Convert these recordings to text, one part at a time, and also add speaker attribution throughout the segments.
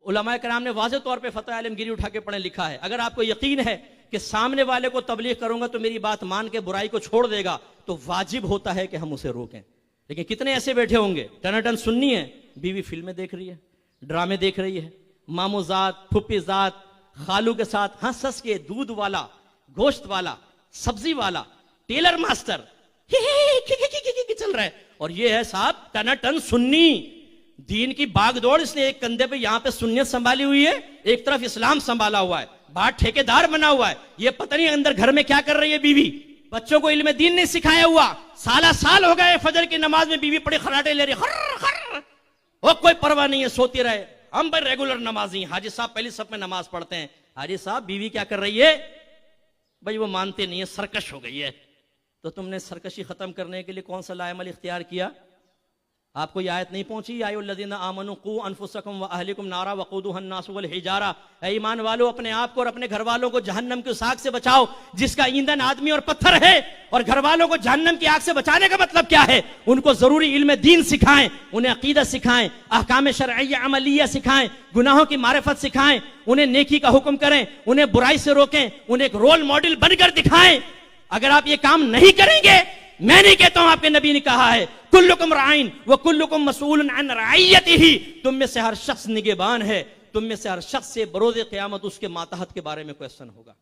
Speaker 1: उलमा कराम ने वाज़े तौर पे फतवा आलमगीरी उठा के पढ़े लिखा है, अगर आपको यकीन है कि सामने वाले को तबलीग करूंगा तो मेरी बात मान के बुराई को छोड़ देगा, तो वाजिब होता है कि हम उसे रोकें। लेकिन कितने ऐसे बैठे होंगे टनाटन सुन्नी है, बीवी फिल्में देख रही है, ड्रामे देख रही है, मामू जात फुप्पी जात खालू के साथ हंस हंस के दूध वाला, गोश्त वाला, सब्जी वाला, टेलर मास्टर चल रहा है, और ये है साहब टनाटन सुन्नी। दीन की बागदौड़, इसने एक कंधे पे यहां पे सुन्नियत संभाली हुई है, एक तरफ इस्लाम संभाला हुआ है, बाहर ठेकेदार बना हुआ है। ये पता नहीं अंदर घर में क्या कर रही है बीवी, बच्चों को इल्म दीन नहीं सिखाया हुआ, साल हो गए फजर की नमाज में बीवी पड़े खराटे ले रही, और कोई परवाह नहीं है, सोती रहे। हम भाई रेगुलर नमाजी, हाजी साहब पहली सब में नमाज पढ़ते हैं, हाजी साहब बीवी क्या कर रही है, भाई वो मानते नहीं है, सरकश हो गई है। तो तुमने सरकशी खत्म करने के लिए कौन सा लाएमल इख्तियार किया? आपको ये आयत नहीं पहुंची, या अय्युहल्लज़ीना आमनू क़ू अनफुसकुम व अहलिकुम नारा वक़ूदुहा अन्नासु वल हिजारा, ऐ ईमान वालों अपने आप को और अपने घर वालों को जहन्नम की उस आग से बचाओ जिसका ईंधन आदमी और पत्थर है। और घर वालों को जहन्नम की आग से बचाने का मतलब क्या है? उनको जरूरी इल्म दीन सिखाएं, उन्हें अकीदा सिखाएं, अहकाम शरइय्या अमलिया सिखाएं, गुनाहों की मारिफत सिखाएं, उन्हें नेकी का हुक्म करें, उन्हें बुराई से रोकें, उन्हें एक रोल मॉडल बनकर दिखाएं। अगर आप ये काम नहीं करेंगे, मैं नहीं कहता हूं, आपके नबी ने कहा है कुल्लुकुम राइन व कुल्लुकुम मसऊलुन अन रइयतिही, तुम में से हर शख्स निगहबान है, तुम में से हर शख्स से बरोज़े क़यामत उसके मातहत के बारे में क्वेश्चन होगा।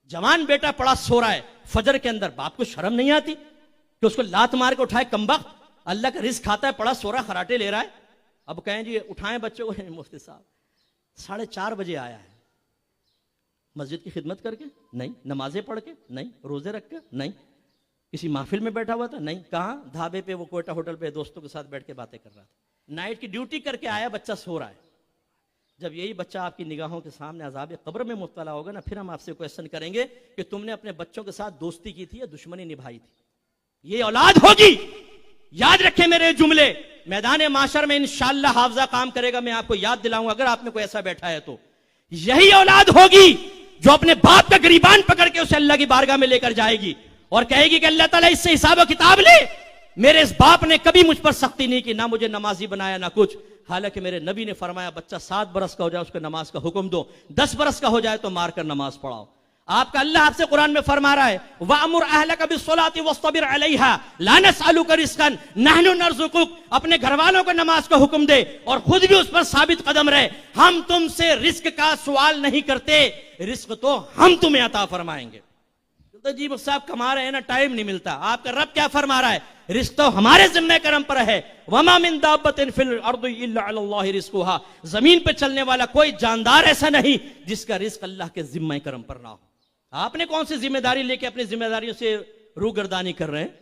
Speaker 1: जवान बेटा पड़ा सो रहा है फजर के अंदर, बाप को शर्म नहीं आती कि उसको लात मार के उठाए? कमबख्त, अल्लाह का रिज़्क़ खाता है, पड़ा सो रहा, खराटे ले रहा है। अब कहें जी उठाएं बच्चों को, मुफ्ती साहब 4:30 बजे आया है, मस्जिद की खिदमत करके नहीं, नमाजें पढ़ के नहीं, रोजे रख के नहीं, किसी महफिल में बैठा हुआ था नहीं, कहाँ ढाबे पे, वो कोयटा होटल पे दोस्तों के साथ बैठ के बातें कर रहा था, नाइट की ड्यूटी करके आया, बच्चा सो रहा है। जब यही बच्चा आपकी निगाहों के सामने अज़ाब कब्र में मुब्तला होगा ना, फिर हम आपसे क्वेश्चन करेंगे कि तुमने अपने बच्चों के साथ दोस्ती की थी या दुश्मनी निभाई थी। ये औलाद होगी, याद रखें मेरे जुमले। मैदान माशर में इंशाअल्लाह हाफजा काम करेगा, मैं आपको याद दिलाऊंगा, अगर आप में कोई ऐसा बैठा है तो यही औलाद होगी जो अपने बाप का गिरीबान पकड़ के उसे अल्लाह की बारगाह में लेकर जाएगी और कहेगी कि अल्लाह ताला इससे हिसाब व किताब ले। मेरे इस बाप ने कभी मुझ पर सख्ती नहीं की, ना मुझे नमाजी बनाया ना कुछ। हालांकि मेरे नबी ने फरमाया बच्चा 7 बरस का हो जाए उसको नमाज का हुक्म दो, 10 बरस का हो जाए तो मारकर नमाज पढ़ाओ। आपका अल्लाह आपसे कुरान में फरमा रहा है वअमुर अहलका बिस्सलाति वस्तबिर अलैहा ला नसअलुका रिज़्क़न नहनु नरज़ुकुक, अपने घर वालों को नमाज का हुक्म दे और खुद भी उस पर साबित कदम रहे। हम तुमसे रिस्क का सवाल नहीं करते, रिस्क तो हम तुम्हें अता फरमाएंगे। तो जी साहब कमा रहे हैं ना, टाइम नहीं मिलता। आपका रब क्या फरमा रहा है? रिस्क तो हमारे जिम्मे करम पर है। वमा मिन दाब्बतिन फिल अर्दि इल्ला अलल्लाहि रिज़्क़ुहा, जमीन पे चलने वाला कोई जानदार ऐसा नहीं जिसका रिस्क अल्लाह के जिम्मे करम पर ना हो। आपने कौन सी जिम्मेदारी लेके अपनी जिम्मेदारियों से रूगर्दानी कर रहे हैं?